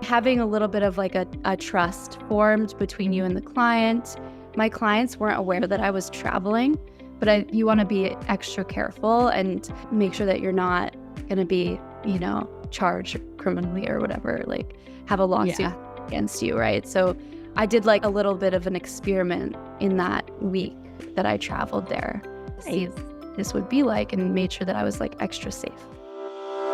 having a little bit of like a trust formed between you and the client. My clients weren't aware that I was traveling, but you want to be extra careful and make sure that you're not going to be, charged criminally or whatever, like have a lawsuit against you, right? So I did like a little bit of an experiment in that week that I traveled there to see what this would be like, and made sure that I was like extra safe.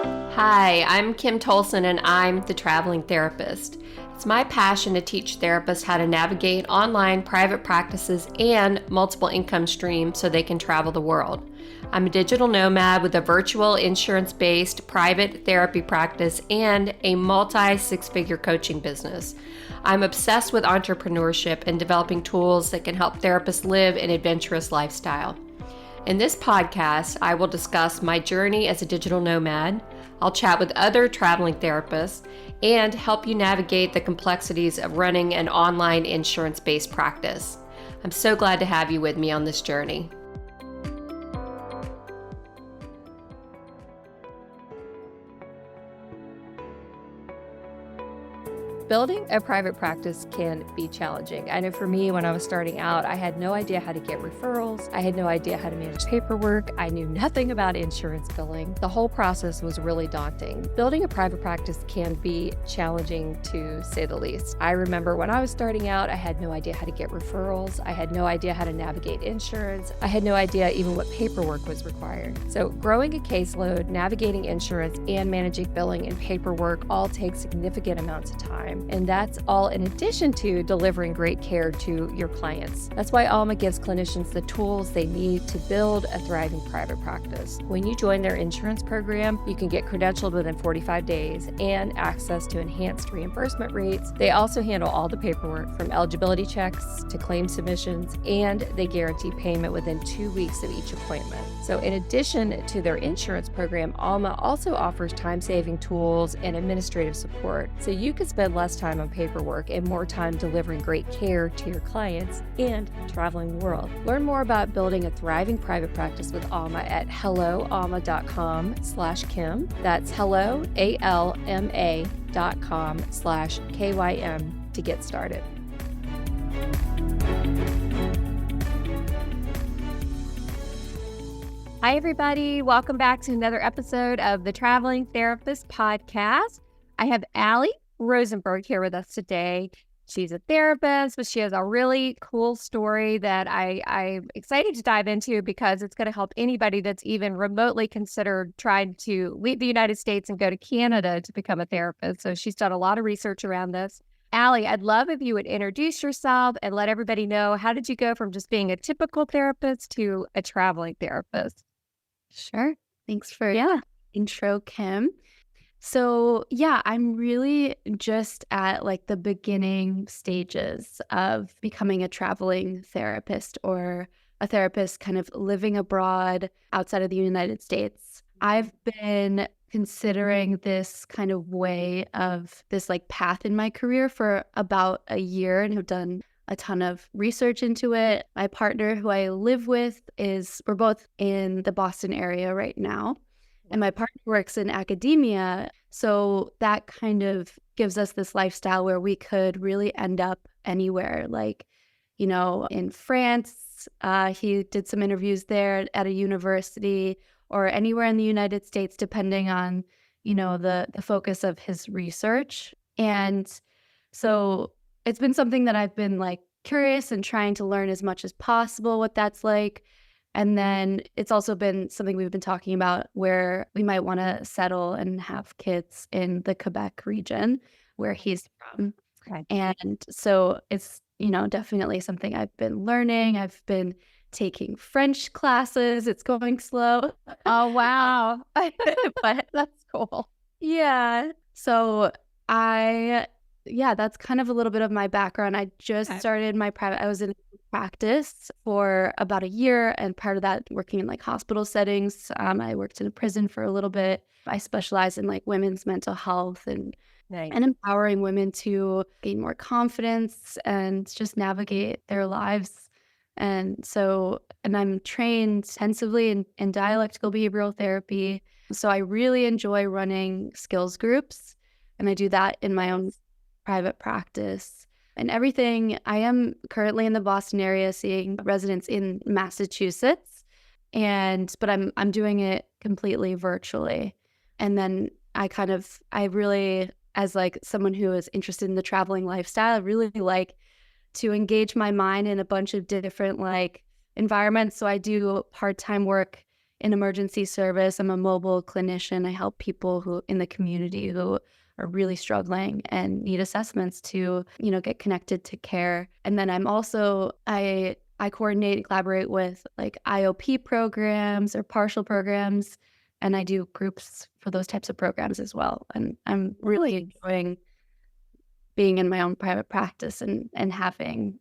Hi, I'm Kim Tolson, and I'm the traveling therapist. It's my passion to teach therapists how to navigate online private practices and multiple income streams so they can travel the world. I'm a digital nomad with a virtual insurance-based private therapy practice and a multi-six-figure coaching business. I'm obsessed with entrepreneurship and developing tools that can help therapists live an adventurous lifestyle. In this podcast, I will discuss my journey as a digital nomad. I'll chat with other traveling therapists and help you navigate the complexities of running an online insurance-based practice. I'm so glad to have you with me on this journey. Building a private practice can be challenging. I know for me, when I was starting out, I had no idea how to get referrals. I had no idea how to manage paperwork. I knew nothing about insurance billing. The whole process was really daunting. Building a private practice can be challenging, to say the least. I remember when I was starting out, I had no idea how to get referrals. I had no idea how to navigate insurance. I had no idea even what paperwork was required. So growing a caseload, navigating insurance, and managing billing and paperwork all take significant amounts of time. And that's all in addition to delivering great care to your clients. That's why Alma gives clinicians the tools they need to build a thriving private practice. When you join their insurance program, you can get credentialed within 45 days and access to enhanced reimbursement rates. They also handle all the paperwork, from eligibility checks to claim submissions, and they guarantee payment within 2 weeks of each appointment. So in addition to their insurance program, Alma also offers time-saving tools and administrative support, so you can spend less time on paperwork and more time delivering great care to your clients and traveling the world. Learn more about building a thriving private practice with Alma at helloalma.com/Kim. That's hello, ALMA.com/KYM to get started. Hi, everybody. Welcome back to another episode of the Traveling Therapist Podcast. I have Ally Rosenberg here with us today. She's a therapist, but she has a really cool story that I'm excited to dive into, because it's going to help anybody that's even remotely considered trying to leave the United States and go to Canada to become a therapist. So she's done a lot of research around this. Ally, I'd love if you would introduce yourself and let everybody know, how did you go from just being a typical therapist to a traveling therapist? Sure. Thanks for intro, Kim. So I'm really just at like the beginning stages of becoming a traveling therapist, or a therapist kind of living abroad outside of the United States. I've been considering this kind of way of this like path in my career for about a year, and have done a ton of research into it. My partner, who I live with, we're both in the Boston area right now. And my partner works in academia, so that kind of gives us this lifestyle where we could really end up anywhere. Like, in France, he did some interviews there at a university, or anywhere in the United States, depending on, the focus of his research. And so it's been something that I've been like curious and trying to learn as much as possible what that's like. And then it's also been something we've been talking about, where we might want to settle and have kids in the Quebec region where he's from. Okay. And so it's, definitely something I've been learning. I've been taking French classes. It's going slow. Oh, wow. But that's cool. Yeah. So that's kind of a little bit of my background. I just started I was in practice for about a year, and part of that working in like hospital settings. I worked in a prison for a little bit. I specialize in like women's mental health and empowering women to gain more confidence and just navigate their lives. And I'm trained intensively in dialectical behavioral therapy. So I really enjoy running skills groups. and I do that in my own private practice. And everything, I am currently in the Boston area seeing residents in Massachusetts, but I'm doing it completely virtually. And then I really, as like someone who is interested in the traveling lifestyle, I really like to engage my mind in a bunch of different like environments. So I do part-time work in emergency service. I'm a mobile clinician. I help people who in the community who are really struggling and need assessments to, get connected to care. And then I coordinate and collaborate with like IOP programs or partial programs, and I do groups for those types of programs as well. And I'm really enjoying being in my own private practice and having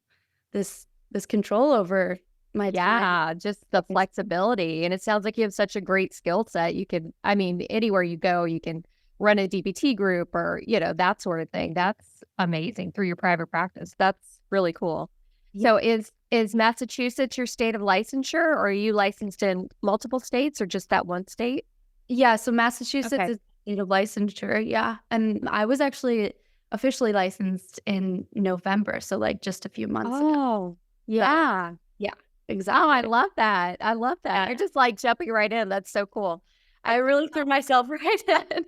this control over my time. Yeah, just the flexibility. And it sounds like you have such a great skill set. You can, I mean, anywhere you go, you can run a DBT group or, that sort of thing. That's amazing through your private practice. That's really cool. Yeah. So is Massachusetts your state of licensure, or are you licensed in multiple states or just that one state? Yeah, so Massachusetts Okay. is state of licensure, yeah. And I was actually officially licensed in November, so like just a few months ago. Oh, So yeah. yeah, Oh, I exactly. love that. I love that. Yeah. You're just like jumping right in. That's so cool. I really threw myself right in.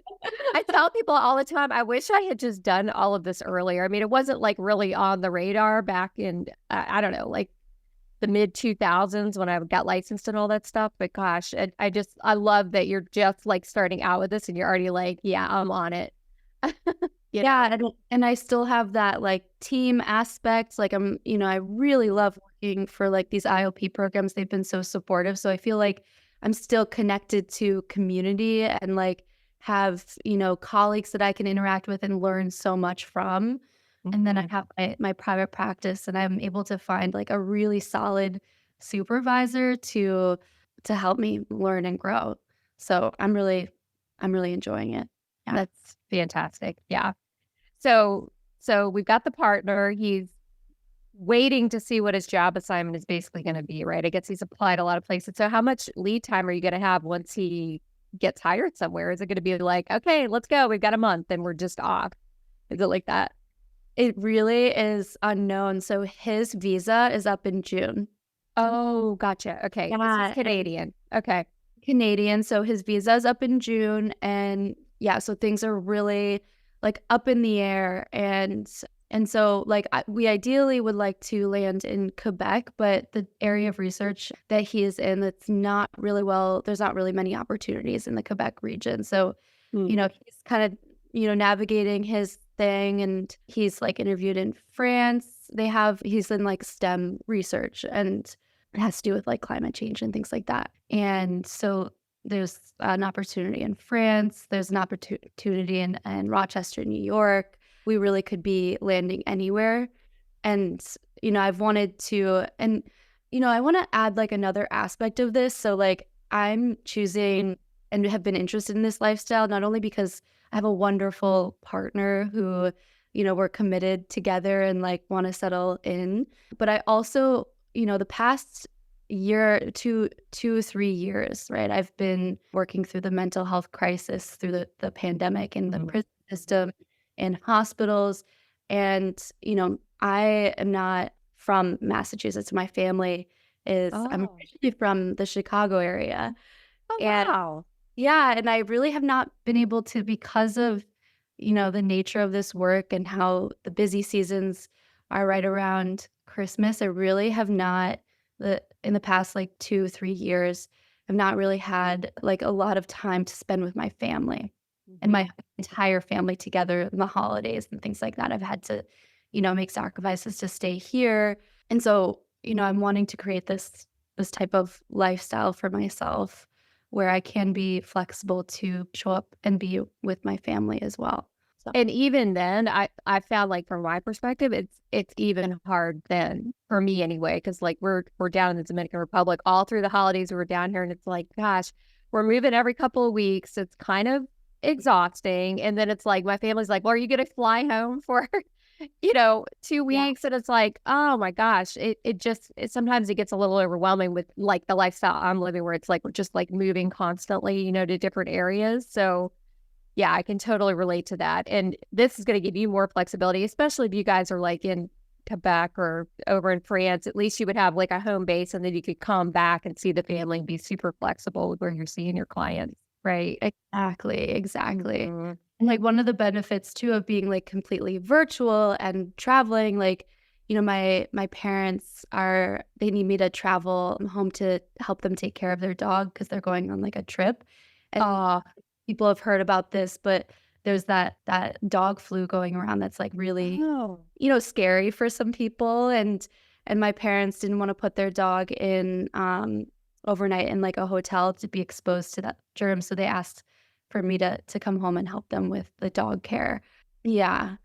I tell people all the time, I wish I had just done all of this earlier. I mean, it wasn't like really on the radar back in, I don't know, like the mid 2000s when I got licensed and all that stuff. But gosh, I love that you're just like starting out with this and you're already like, yeah, I'm on it. You know? Yeah, and I still have that like team aspect. Like I really love working for like these IOP programs. They've been so supportive. So I feel like I'm still connected to community and like have, colleagues that I can interact with and learn so much from. And then I Mhm. have my private practice and I'm able to find like a really solid supervisor to help me learn and grow. So I'm really enjoying it. Yeah. That's fantastic. Yeah. So we've got the partner. He's waiting to see what his job assignment is basically going to be, right? I guess he's applied a lot of places. So how much lead time are you going to have once he gets hired somewhere? Is it going to be like, okay, let's go. We've got a month and we're just off? Is it like that? It really is unknown. So his visa is up in June. Oh, gotcha. Okay. This is Yeah, and Canadian. Okay. Canadian, so his visa is up in June, and yeah, so things are really like up in the air, and so like we ideally would like to land in Quebec, but the area of research that he is in, that's not really well. There's not really many opportunities in the Quebec region, so Hmm. he's kind of navigating his thing, and he's like interviewed in France. He's in like STEM research, and it has to do with like climate change and things like that. And so there's an opportunity in France, there's an opportunity in Rochester, New York. We really could be landing anywhere. And, I've wanted to, and, I want to add like another aspect of this. So, like, I'm choosing and have been interested in this lifestyle, not only because I have a wonderful partner who, we're committed together and like want to settle in, but I also, the past year, 3 years, right? I've been working through the mental health crisis through the pandemic in the Mhm. prison system, in hospitals. And, I am not from Massachusetts. My family I'm Oh. originally from the Chicago area. Oh, And wow. yeah, and I really have not been able to, because of, the nature of this work and how the busy seasons are right around Christmas. I really have not in the past like 2, 3 years, I've not really had like a lot of time to spend with my family and Mhm. my entire family together in the holidays and things like that. I've had to, make sacrifices to stay here. And so, I'm wanting to create this type of lifestyle for myself where I can be flexible to show up and be with my family as well. So And even then, I found, like, from my perspective, it's even hard then, for me anyway, because like, we're down in the Dominican Republic all through the holidays, we were down here, and it's like, gosh, we're moving every couple of weeks, it's kind of exhausting, and then it's like, my family's like, "Well, are you gonna fly home for, 2 yeah. weeks?" And it's like, oh my gosh, sometimes it gets a little overwhelming with, like, the lifestyle I'm living where it's like, we're just, like, moving constantly, to different areas, so Yeah, I can totally relate to that. And this is going to give you more flexibility, especially if you guys are like in Quebec or over in France. At least you would have like a home base and then you could come back and see the family and be super flexible with where you're seeing your clients. Right. Exactly, exactly. Mhm. And, like, one of the benefits too of being, like, completely virtual and traveling, like, my parents they need me to travel home to help them take care of their dog because 'cause they're going on, like, a trip, and Oh, people have heard about this, but there's that dog flu going around that's, like, really, oh, scary for some people, and my parents didn't wanna put their dog in, overnight in, like, a hotel to be exposed to that germ, so they asked for me to come home and help them with the dog care. Yeah,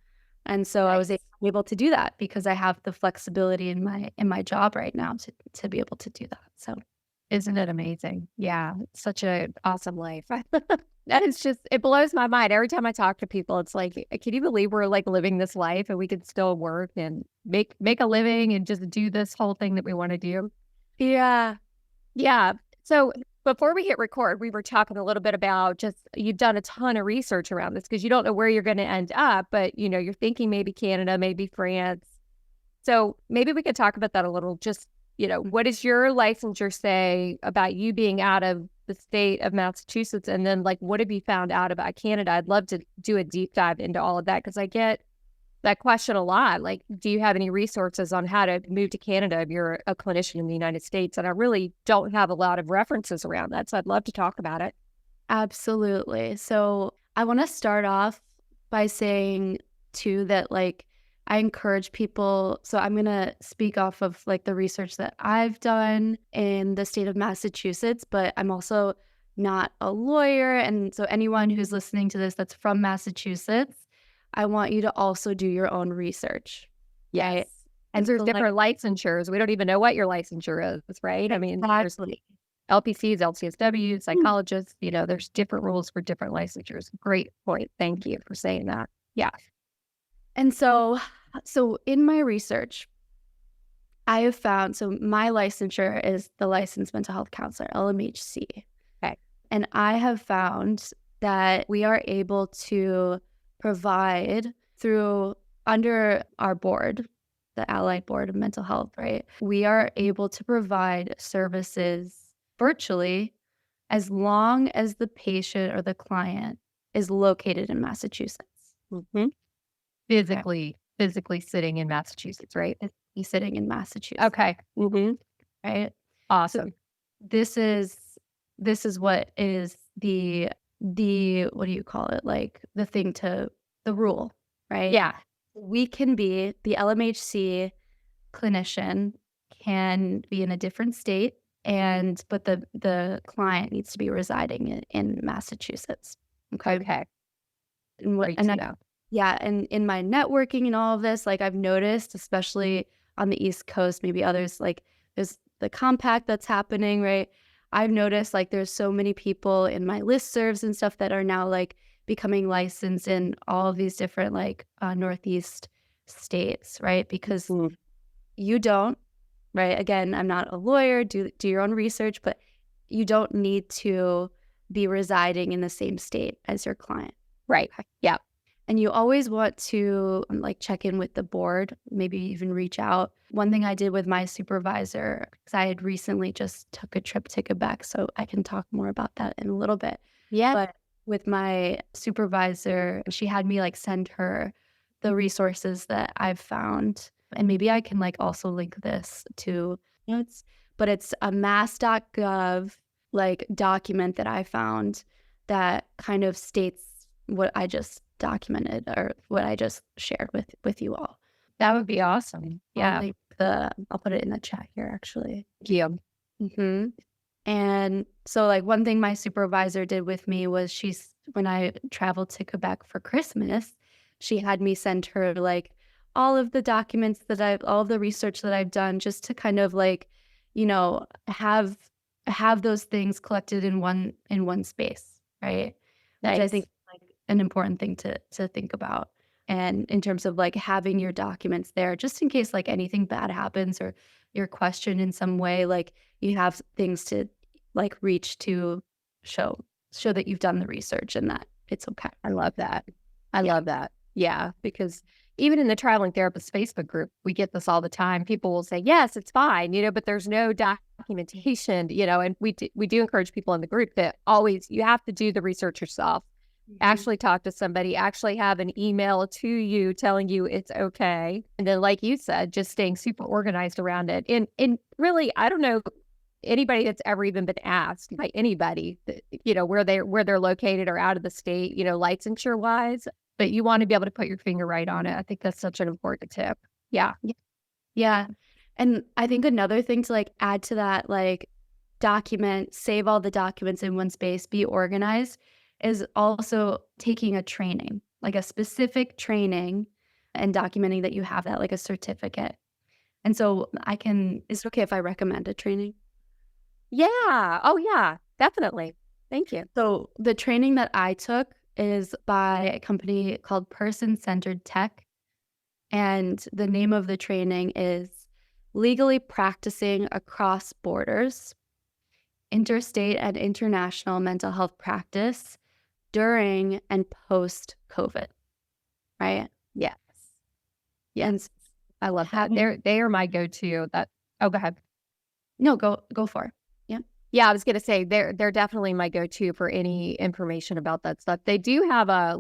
and so I was nice. able to do that because I have the flexibility in my job right now to be able to do that, so Isn't it amazing? Yeah, it's such a awesome life. That is just it blows my mind. Every time I talk to people, it's like, can you believe we're like living this life and we can still work and make a living and just do this whole thing that we want to do? yeah. Yeah. So before we hit record, we were talking a little bit about just you've done a ton of research around this because you don't know where you're going to end up, but you're thinking maybe Canada, maybe France. So maybe we could talk about that a little. Just, what does your licensure say about you being out of the state of Massachusetts? And then, like, what have you found out about Canada? I'd love to do a deep dive into all of that because I get that question a lot. Like, do you have any resources on how to move to Canada if you're a clinician in the United States? And I really don't have a lot of references around that. So I'd love to talk about it. Absolutely. So I want to start off by saying too that like I encourage people. So I'm going to speak off of like the research that I've done in the state of Massachusetts, but I'm also not a lawyer. And so anyone who's listening to this that's from Massachusetts, I want you to also do your own research. Yes. Right. Because And there's select different licensures. We don't even know what your licensure is, right? I mean, there's exactly. LPCs, LCSW, psychologists, there's different rules for different licensures. Great point. Thank you for saying that. Yeah. And so in my research, I have found so my licensure is the licensed mental health counselor, LMHC. Okay. And I have found that we are able to provide through under our board, the Allied Board of Mental Health, right? We are able to provide services virtually as long as the patient or the client is located in Massachusetts. Hmm. Okay. Physically sitting in Massachusetts, right? He's sitting in Massachusetts, Okay. Hmm. right? So Awesome. this is this is what is the what do you call it? Like the rule, right? Yeah. We can be the LMHC clinician can be in a different state but the client needs to be residing in Massachusetts. Okay. Okay. And what Great and to I know. yeah, and in my networking and all of this, like, I've noticed, especially on the East Coast, maybe others, like, there's the compact that's happening, right? I've noticed, like, there's so many people in my listservs and stuff that are now, like, becoming licensed in all of these different, like, Northeast states, right? Because Mhm. you don't, right? Again, I'm not a lawyer, do your own research, but you don't need to be residing in the same state as your client. Right. Yeah. And you always want to, like, check in with the board, maybe even reach out. One thing I did with my supervisor, because I had recently just took a trip to Quebec, so I can talk more about that in a little bit. Yeah. But with my supervisor, she had me, like, send her the resources that I've found, and maybe I can, like, also link this to notes, but it's a mass.gov, like, document that I found that kind of states what I just documented or what I just shared with you all. That would be awesome. Yeah. I'll put it in the chat here actually. Yeah. Mhm. And so, like, one thing my supervisor did with me was when I traveled to Quebec for Christmas, she had me send her, like, all of the research that I've done just to kind of, like, have those things collected in one space, right? Which I think Nice. is, like, an important thing to think about. And in terms of, like, having your documents there just in case, like, anything bad happens or you're questioned in some way, like, you have things to, like, reach to show that you've done the research and that it's okay. I love that. I Yeah. love that. Yeah, because even in the traveling therapist Facebook group, we get this all the time. People will say, "Yes, it's fine," but there's no documentation, and we do encourage people in the group that always you have to do the research yourself. Mhm. Actually talk to somebody, actually have an email to you telling you it's okay. And then like you said, just staying super organized around it. And really, I don't know anybody that's ever even been asked by anybody that, where they're located or out of the state, licensure wise, but you want to be able to put your finger right on it. I think that's such an important tip. Yeah. Yeah. Yeah. And I think another thing to like add to that, like document, save all the documents in one space, be organized, is also taking a training, like a specific training and documenting that you have that, like a certificate. And so is it okay if I recommend a training? Yeah. Oh yeah, definitely. Thank you. So the training that I took is by a company called Person Centered Tech. And the name of the training is Legally Practicing Across Borders, Interstate and International Mental Health Practice During and Post COVID, right? Yes. And Yes. I love that. having They are my go-to. Oh, go ahead. no, go for it. Yeah. Yeah, I was gonna say they're definitely my go-to for any information about that stuff. They do have a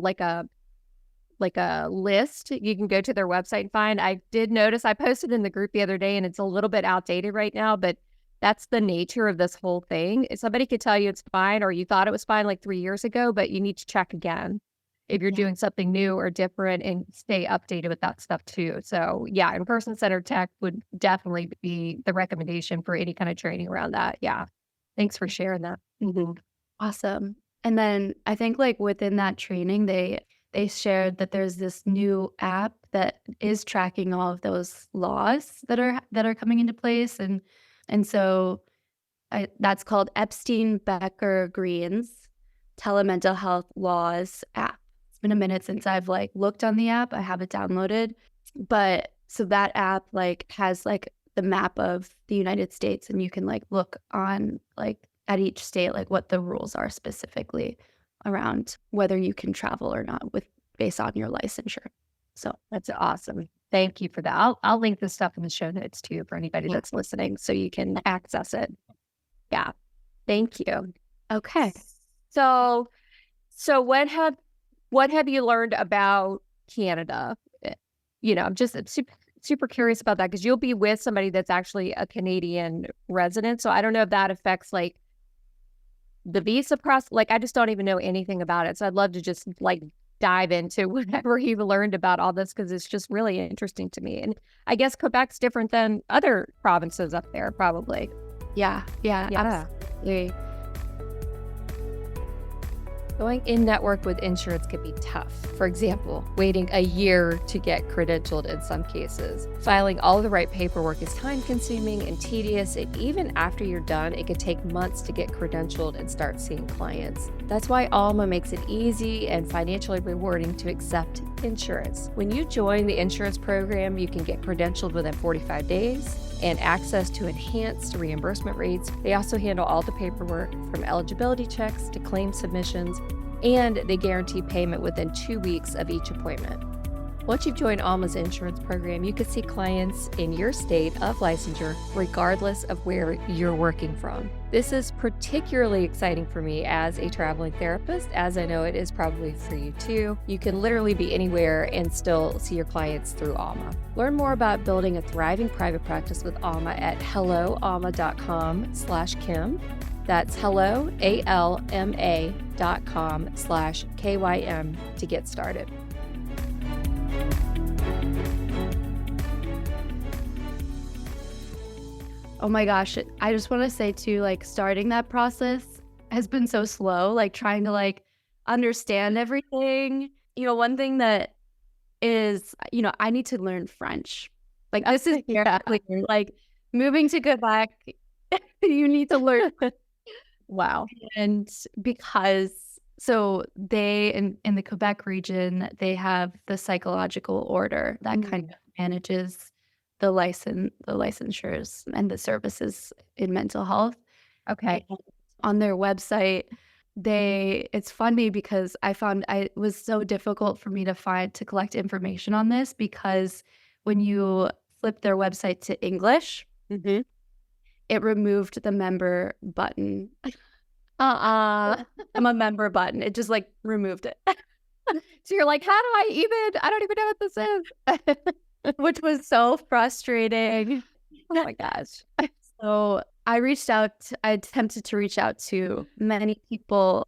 list you can go to their website and find. I did notice I posted in the group the other day and it's a little bit outdated right now, but that's the nature of this whole thing. Somebody could tell you it's fine or you thought it was fine like 3 years ago, but you need to check again if you're Yeah. doing something new or different and stay updated with that stuff too. So yeah, in-person centered tech would definitely be the recommendation for any kind of training around that. Yeah. Thanks for sharing that. Mhm. Awesome. And then I think like within that training, they shared that there's this new app that is tracking all of those laws that are coming into place, and so that's called Epstein Becker Green's Telemental Health Laws app. It's been a minute since I've like looked on the app. I have it downloaded, but so that app like has like the map of the United States, and you can like look on like at each state like what the rules are specifically around whether you can travel or not with based on your licensure. So That's awesome. Thank you for that. I'll link this stuff in the show notes too for anybody yeah. that's listening so you can access it. Yeah. Thank you. Okay. So so what have you learned about Canada? I'm just super curious about that because you'll be with somebody that's actually a Canadian resident. So I don't know if that affects like the visa process. Like I just don't even know anything about it. So I'd love to just like dive into whatever you've learned about all this because it's just really interesting to me. And I guess Quebec's different than other provinces up there, probably. Yeah, yeah, Yeah. absolutely. Going in network with insurance can be tough. For example, waiting a year to get credentialed in some cases. Filing all the right paperwork is time consuming and tedious, and even after you're done, it can take months to get credentialed and start seeing clients. That's why Alma makes it easy and financially rewarding to accept insurance. When you join the insurance program, you can get credentialed within 45 days and access to enhanced reimbursement rates. They also handle all the paperwork from eligibility checks to claim submissions, and they guarantee payment within 2 weeks of each appointment. Once you've joined Alma's insurance program, you can see clients in your state of licensure regardless of where you're working from. This is particularly exciting for me as a traveling therapist, as I know it is probably for you too. You can literally be anywhere and still see your clients through Alma. Learn more about building a thriving private practice with Alma at helloalma.com/Kim. That's hello, ALMA.com/KYM to get started. Oh my gosh, I just wanna say too, like, starting that process has been so slow, like, trying to, like, understand everything. One thing that is, I need to learn French. Like, this is Yeah. very clear, like, moving to Quebec, you need to learn. Wow. And because so they in the Quebec region, they have the psychological order that kind of manages the licensures and the services in mental health. Okay. And on their website, it's funny because I found it was so difficult for me to collect information on this because when you flip their website to English, Hmm. it removed the member button. Uh-uh. I'm a member button. It just like removed it, So you're like, I don't even know what this is. which was so frustrating. Oh my gosh. So I attempted to reach out to many people.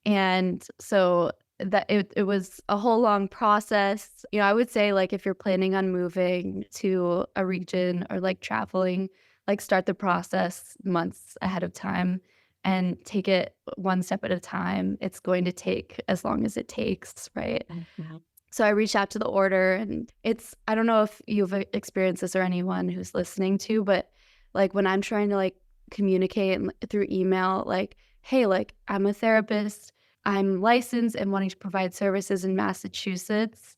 And so it was a whole long process. I would say like if you're planning on moving to a region or like traveling, like start the process months ahead of time and take it one step at a time. It's going to take as long as it takes, right? Mhm. So I reached out to the order and I don't know if you've experienced this or anyone who's listening to, but like when I'm trying to like communicate through email, like, hey, like I'm a therapist, I'm licensed and wanting to provide services in Massachusetts,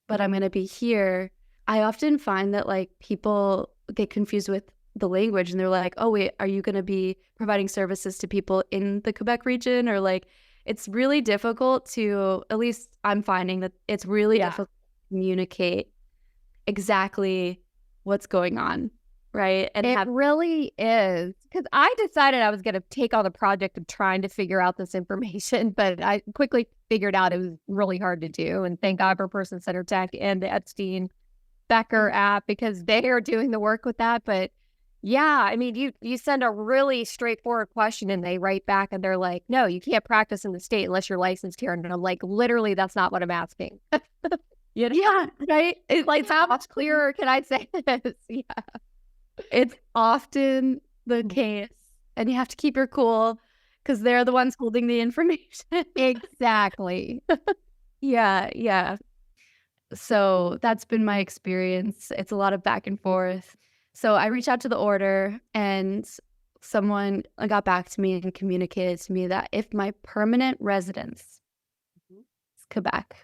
but I'm going to be here. I often find that like people get confused with the language and they're like, oh, wait, are you going to be providing services to people in the Quebec region? Or like, it's really difficult at least I'm finding that it's really Yeah. difficult to communicate exactly what's going on, right? And It really is. Because I decided I was going to take on the project of trying to figure out this information, but I quickly figured out it was really hard to do. And thank God for Person Centered Tech and the Epstein Becker app because they are doing the work with that. But yeah, I mean, you send a really straightforward question and they write back and they're like, no, you can't practice in the state unless you're licensed here. And I'm like, literally, that's not what I'm asking. You know? yeah, right. It's Like, how much clearer can I say this? Yeah. It's often the case, and you have to keep your cool because they're the ones holding the information. Exactly. Yeah, yeah. So that's been my experience. It's a lot of back and forth. So I reached out to the order, and someone got back to me and communicated to me that if my permanent residence is Quebec,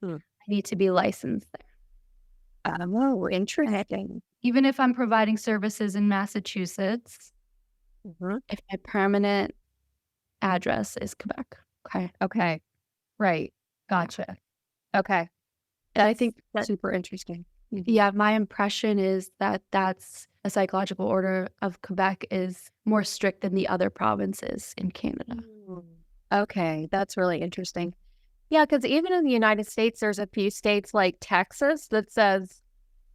Hmm. I need to be licensed there. Oh, interesting. Even if I'm providing services in Massachusetts, Mhm. if my permanent address is Quebec. Okay. Okay. Right. Gotcha. Okay. And I That's think that, super interesting. Mhm. yeah, my impression is that that's a psychological order of Quebec is more strict than the other provinces in Canada. Mm. Okay, that's really interesting. Yeah, because even in the United States, there's a few states like Texas that says,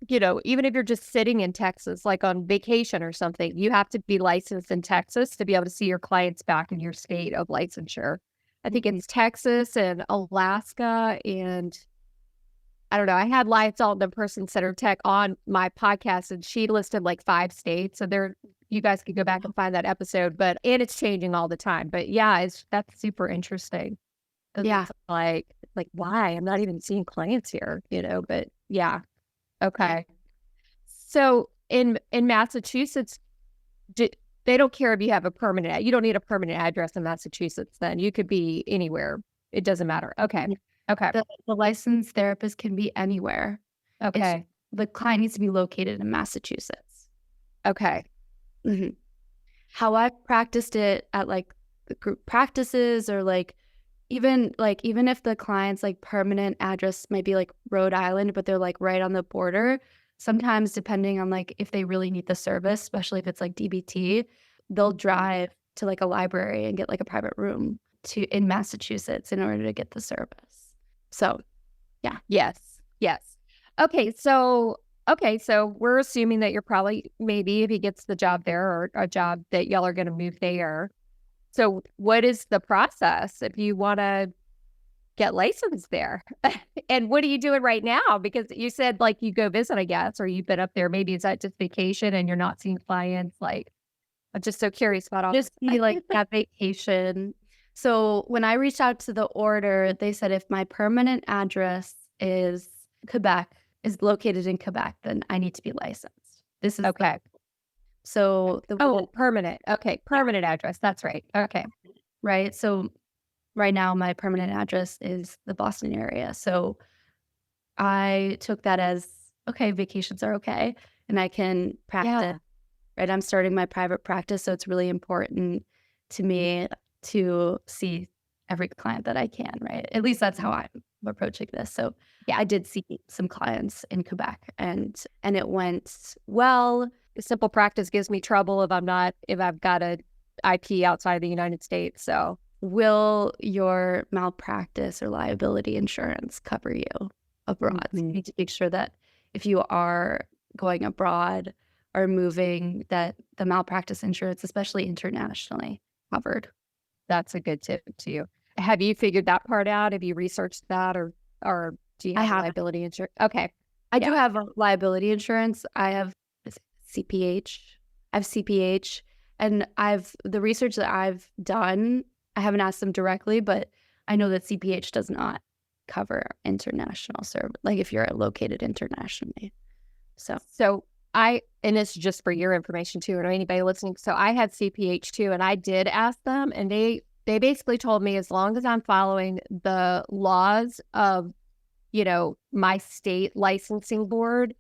even if you're just sitting in Texas, like on vacation or something, you have to be licensed in Texas to be able to see your clients back in your state of licensure. I think it's Texas and Alaska and I don't know. I had Lysol, the Person Centered Tech, on my podcast, and she listed like 5 states. So you guys could go back and find that episode. And it's changing all the time. But yeah, that's super interesting. 'Cause Yeah. it's like why? I'm not even seeing clients here, But yeah, okay. So in Massachusetts, do, they don't care if you have you don't need a permanent address in Massachusetts. Then you could be anywhere. It doesn't matter. Okay. Okay. The licensed therapist can be anywhere. Okay. The client needs to be located in Massachusetts. Okay. Mhm. How I've practiced it at like the group practices or even if the client's like permanent address might be like Rhode Island, but they're like right on the border, sometimes depending on like if they really need the service, especially if it's like DBT, they'll drive to like a library and get like a private room in Massachusetts in order to get the service. So, yeah. Yes. Yes. Okay, so we're assuming that you're probably maybe if he gets the job there or a job that y'all are going to move there. So what is the process if you want to get licensed there? And what are you doing right now? Because you said like you go visit, I guess, or you've been up there. Maybe is that just vacation and you're not seeing clients? Like, I'm just so curious about all Just be like that vacation. So when I reached out to the order, they said if my permanent address is located in Quebec, then I need to be licensed. This is okay. So Permanent. Okay, permanent address. That's right. Okay. Right. So right now my permanent address is the Boston area. So I took that as okay, vacations are okay and I can practice. Yeah. Right. I'm starting my private practice. So it's really important to me to see every client that I can, right? At least that's how I'm approaching this. So Yeah. I did see some clients in Quebec and it went well. Simple practice gives me trouble if I've got a IP outside the United States. So Will your malpractice or liability insurance cover you abroad? So you mhm, need to make sure that if you are going abroad or moving, that the malpractice insurance, especially internationally, covered. that's a good tip too. Have you figured that part out? Have you researched that or do you I have a have liability insurance? Okay. I do Yeah. have a liability insurance. I have is it CPH. I have CPH, and I've the research that I've done, I haven't asked them directly, but I know that CPH does not cover international service, like if you're located internationally. So, So and this is just for your information too, and anybody listening. So I had CPH too, and I did ask them, and they basically told me as long as I'm following the laws of, my state licensing board,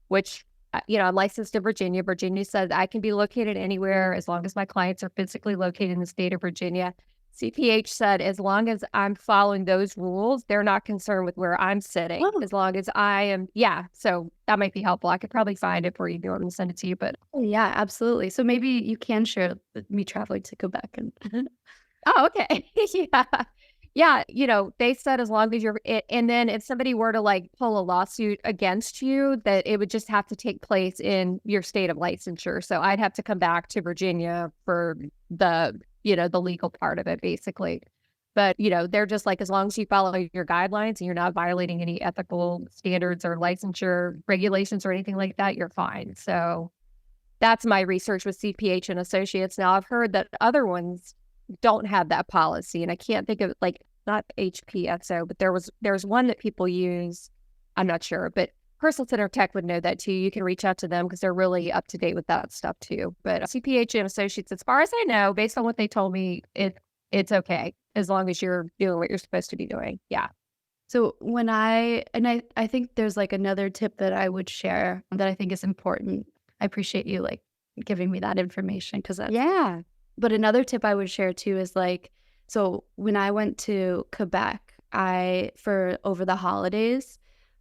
which, I'm licensed in Virginia. Virginia says I can be located anywhere as long as my clients are physically located in the state of Virginia. CPH said as long as I'm following those rules, they're not concerned with where I'm sitting. oh, As long as I am, yeah. So that might be helpful. I could probably find it for you if you want me to send it to you. But yeah, absolutely. So maybe you can share me traveling to Quebec and oh, okay. Yeah. Yeah, they said as long as and then if somebody were to like pull a lawsuit against you, that it would just have to take place in your state of licensure. So I'd have to come back to Virginia for the legal part of it, basically. But, they're just like, as long as you follow your guidelines and you're not violating any ethical standards or licensure regulations or anything like that, you're fine. So that's my research with CPH and Associates. Now I've heard that other ones don't have that policy, and I can't think of like not HPSO, but there's one that people use. I'm not sure, but Personal Center Tech would know that too. You can reach out to them because they're really up to date with that stuff too. But CPH and Associates, as far as I know, based on what they told me, it's okay as long as you're doing what you're supposed to be doing. Yeah. so when I think there's like another tip that I would share that I think is important. I appreciate you like giving me that information because that's Yeah. but another tip I would share too is like, so when I went to Quebec, for over the holidays,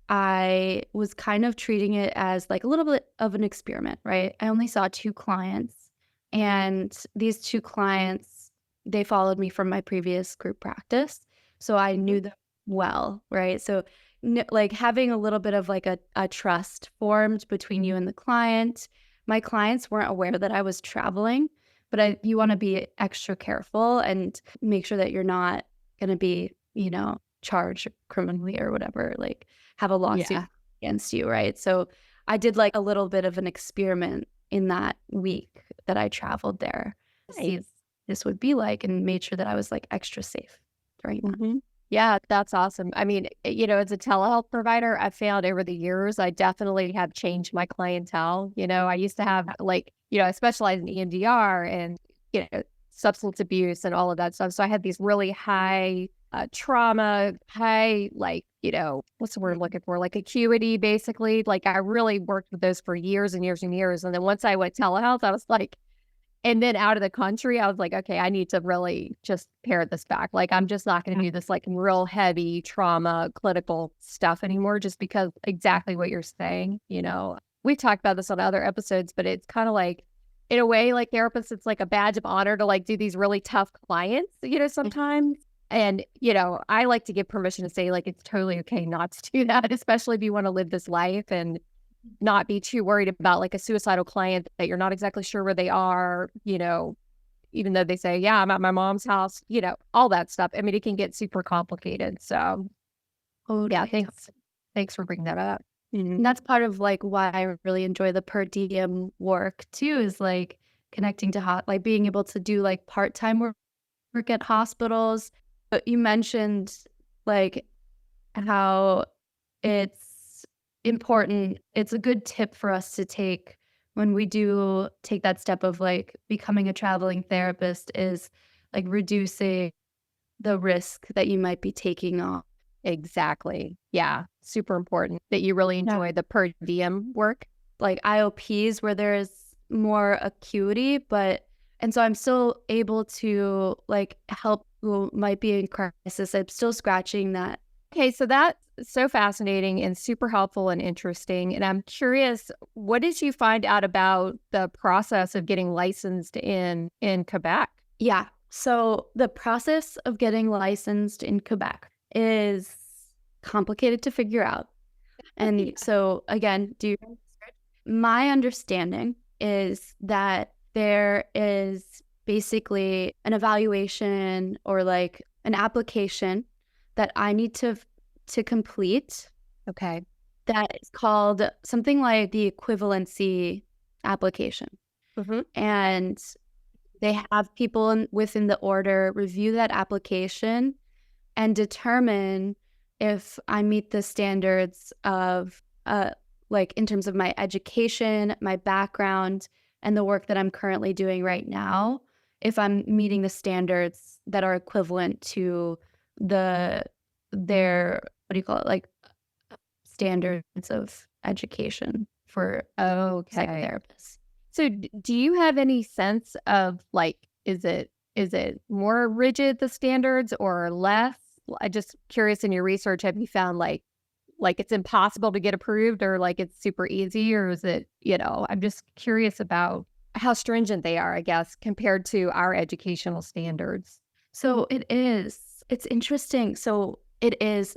I was kind of treating it as like a little bit of an experiment, right? I only saw two clients, and these two clients, they followed me from my previous group practice. So I Mhm. knew them well, right? So like having a little bit of like a trust formed between you and the client. My clients weren't aware that I was traveling, but you wanna be extra careful and make sure that you're not gonna be, charged criminally or whatever, like, have a lawsuit Yeah. against you, right? So, I did, like, a little bit of an experiment in that week that I traveled there to see if Nice. this would be like and made sure that I was, like, extra safe during that. Mhm. Yeah, that's awesome. I mean, as a telehealth provider, I found over the years, I definitely have changed my clientele. I used to have like, I specialize in EMDR and, substance abuse and all of that stuff. So I had these really high trauma, high, like, what's the word I'm looking for? Like acuity, basically. Like I really worked with those for years and years and years. And then once I went telehealth, I was like, and then out of the country, I was like, "Okay, I need to really just pare this back." Like, I'm just not gonna do this, like, real heavy trauma, clinical stuff anymore just because exactly what you're saying, We talked about this on other episodes, but it's kinda like, in a way, like therapists, it's like a badge of honor to, like, do these really tough clients, sometimes. And, I like to give permission to say, like, it's totally okay not to do that, especially if you wanna live this life and not be too worried about like a suicidal client that you're not exactly sure where they are, even though they say, yeah, I'm at my mom's house, all that stuff. I mean, it can get super complicated. So yeah, Totally. Thanks for bringing that up. Mhm. And that's part of, like, why I really enjoy the per diem work too, is, like, connecting to like, being able to do, like, part-time work at hospitals. But you mentioned, like, how it's important it's a good tip for us to take when we do take that step of, like, becoming a traveling therapist is, like, reducing the risk that you might be taking on. Exactly. Yeah. Super important that you really Yeah. enjoy the per diem work. Like, IOPs where there's more acuity, but And so I'm still able to like help who might be in crisis. I'm still scratching that. Okay, so that's so fascinating and super helpful and interesting. And I'm curious, what did you find out about the process of getting licensed in Quebec? Yeah. So the process of getting licensed in Quebec is complicated to figure out. And so again, do your research. My understanding is that there is basically an evaluation or like an application that I need to complete Okay. that is called something like the equivalency application. Hmm. And they have people within the order review that application and determine if I meet the standards of, like in terms of my education, my background, and the work that I'm currently doing right now, if I'm meeting the standards that are equivalent to the their what do you call it, like standards of education for Okay. psychotherapists. So do you have any sense of like, is it more rigid, the standards, or less? I just curious in your research, have you found like it's impossible to get approved or like it's super easy, or is it, I'm just curious about how stringent they are, I guess, compared to our educational standards. So it is. It's interesting. So it is.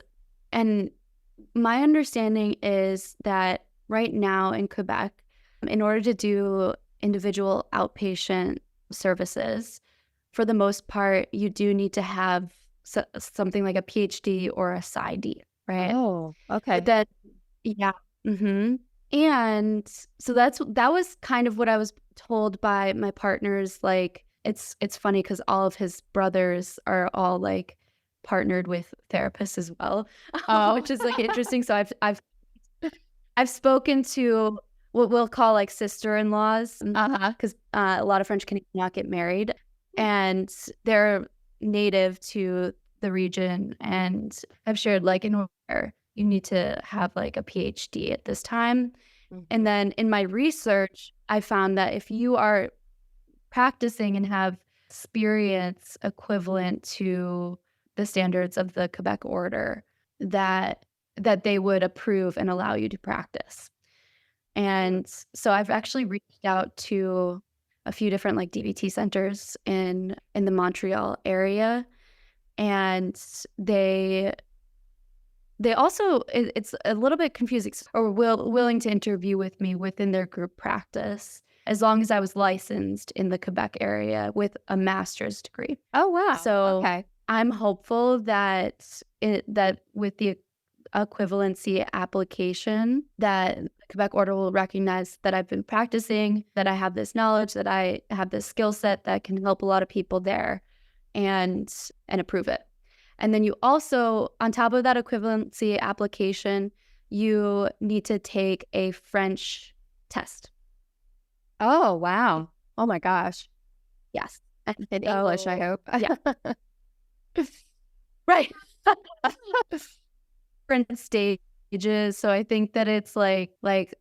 And my understanding is that right now in Quebec, in order to do individual outpatient services, for the most part, you do need to have something like a PhD or a PsyD, right? Oh, But okay. then, yeah. hmm And so that was kind of what I was told by my partners. Like it's funny because all of his brothers are all like partnered with therapists as well, Oh, which is like interesting. So I've spoken to what we'll call like sister-in-laws uh-huh. because a lot of French Canadians not get married, and they're native to the region, and I've shared like in order you need to have like a PhD at this time. And Mhm. then in my research, I found that if you are practicing and have experience equivalent to the standards of the Quebec order, that they would approve and allow you to practice. And so I've actually reached out to a few different like DBT centers in the Montreal area, and they also it's a little bit confusing or willing to interview with me within their group practice as long as I was licensed in the Quebec area with a master's degree. Oh, wow. So Okay. I'm hopeful that that with the equivalency application that the Quebec order will recognize that I've been practicing, that I have this knowledge, that I have this skill set that can help a lot of people there and approve it. And then you also, on top of that equivalency application, you need to take a French test. Oh, wow. Oh my gosh. Yes. And In English, I so, hope. yeah, right. Different stages. So I think that it's like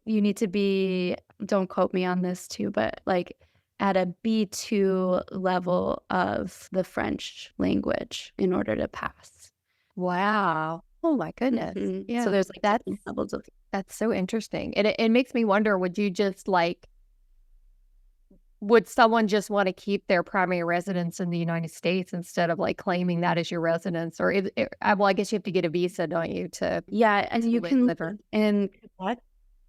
you need to be, don't quote me on this too, but like at a B2 level of the French language in order to pass. Wow. Oh my goodness. So Yeah. there's like That's different levels of. that's so interesting. It makes me wonder, would you just like would someone just want to keep their primary residence in the United States instead of like claiming that as your residence? Or well, I guess you have to get a visa, don't you, Yeah, and to you can live live or in Quebec.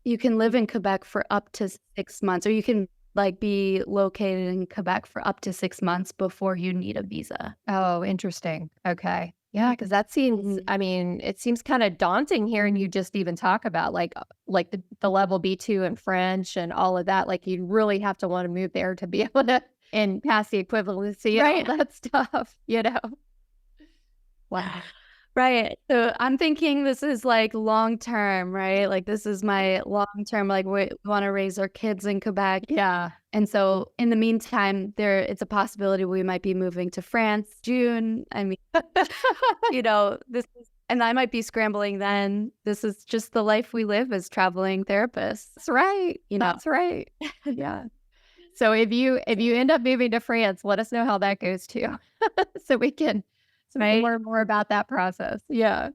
You can live in Quebec for up to 6 months, or you can like be located in Quebec for up to 6 months before you need a visa. Oh, interesting. Okay. Yeah, because that seems, Mhm. I mean, it seems kind of daunting hearing you just even talk about like the level B2 in French and all of that. Like you'd really have to want to move there to be able to and pass the equivalency and all Right. that stuff. Wow. Right. So I'm thinking this is like long term, right? Like this is my long term, like we want to raise our kids in Quebec. Yeah. And so in the meantime, it's a possibility we might be moving to France June. I mean, this is, and I might be scrambling then. This is just the life we live as traveling therapists, That's right. you know. That's right. Yeah. So if you end up moving to France, let us know how that goes too. So we can Right? learn more about that process. Yeah.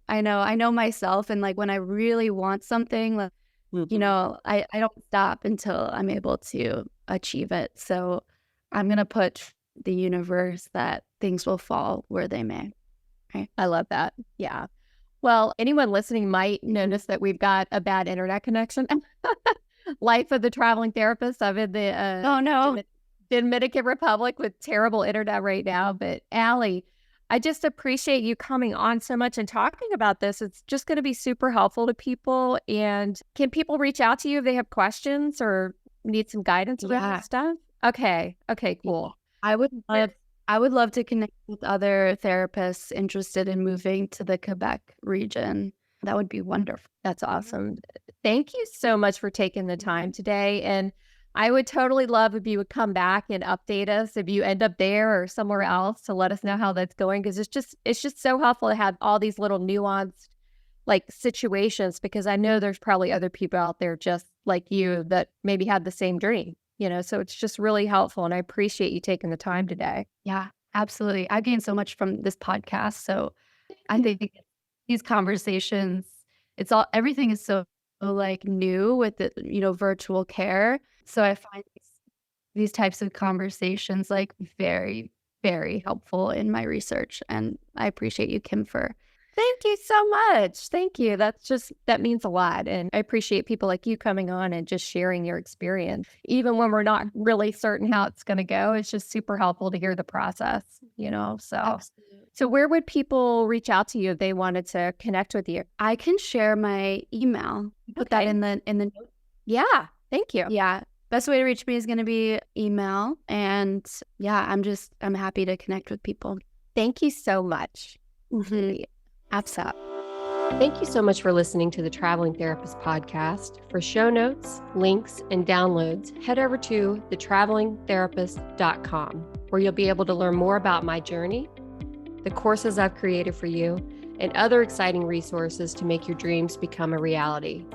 I know myself, and, like, when I really want something, like, Mhm. I don't stop until I'm able to achieve it, so I'm gonna put the universe that things will fall where they may, right? I love that. Yeah. Well, anyone listening might notice that we've got a bad internet connection. Life of the traveling therapist. I'm in the Oh, no. Dominican Republic with terrible internet right now. But Allie, I just appreciate you coming on so much and talking about this. It's just going to be super helpful to people. And can people reach out to you if they have questions or need some guidance around this Yeah. stuff? Okay. Okay, Yeah. cool. I would love I would love to connect with other therapists interested in moving to the Quebec region. That would be wonderful. That's awesome. Thank you so much for taking the time today. And I would totally love if you would come back and update us if you end up there or somewhere else to let us know how that's going. Cause it's just so helpful to have all these little nuanced like situations because I know there's probably other people out there just like you that maybe had the same dream, so it's just really helpful. And I appreciate you taking the time today. Yeah, absolutely. I gained so much from this podcast, so I think these conversations, it's all everything is so, like, new with the, virtual care. So I find these types of conversations, like, very, very helpful in my research, and I appreciate you, Kim, for Thank you so much. Thank you. That means a lot. And I appreciate people like you coming on and just sharing your experience. Even when we're not really certain how it's going to go, it's just super helpful to hear the process. absolutely. So where would people reach out to you if they wanted to connect with you? I can share my email. Put that Okay. in the note. Yeah. Thank you. Yeah. Best way to reach me is gonna be email, and, yeah, I'm happy to connect with people. Thank you so much. Mhm. Abso Thank you so much for listening to the Traveling Therapist podcast. For show notes, links, and downloads, head over to thetravelingtherapist.com, where you'll be able to learn more about my journey, the courses I've created for you, and other exciting resources to make your dreams become a reality.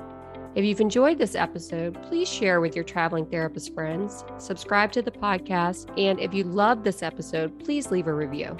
If you've enjoyed this episode, please share with your traveling therapist friends, subscribe to the podcast, and if you love this episode, please leave a review.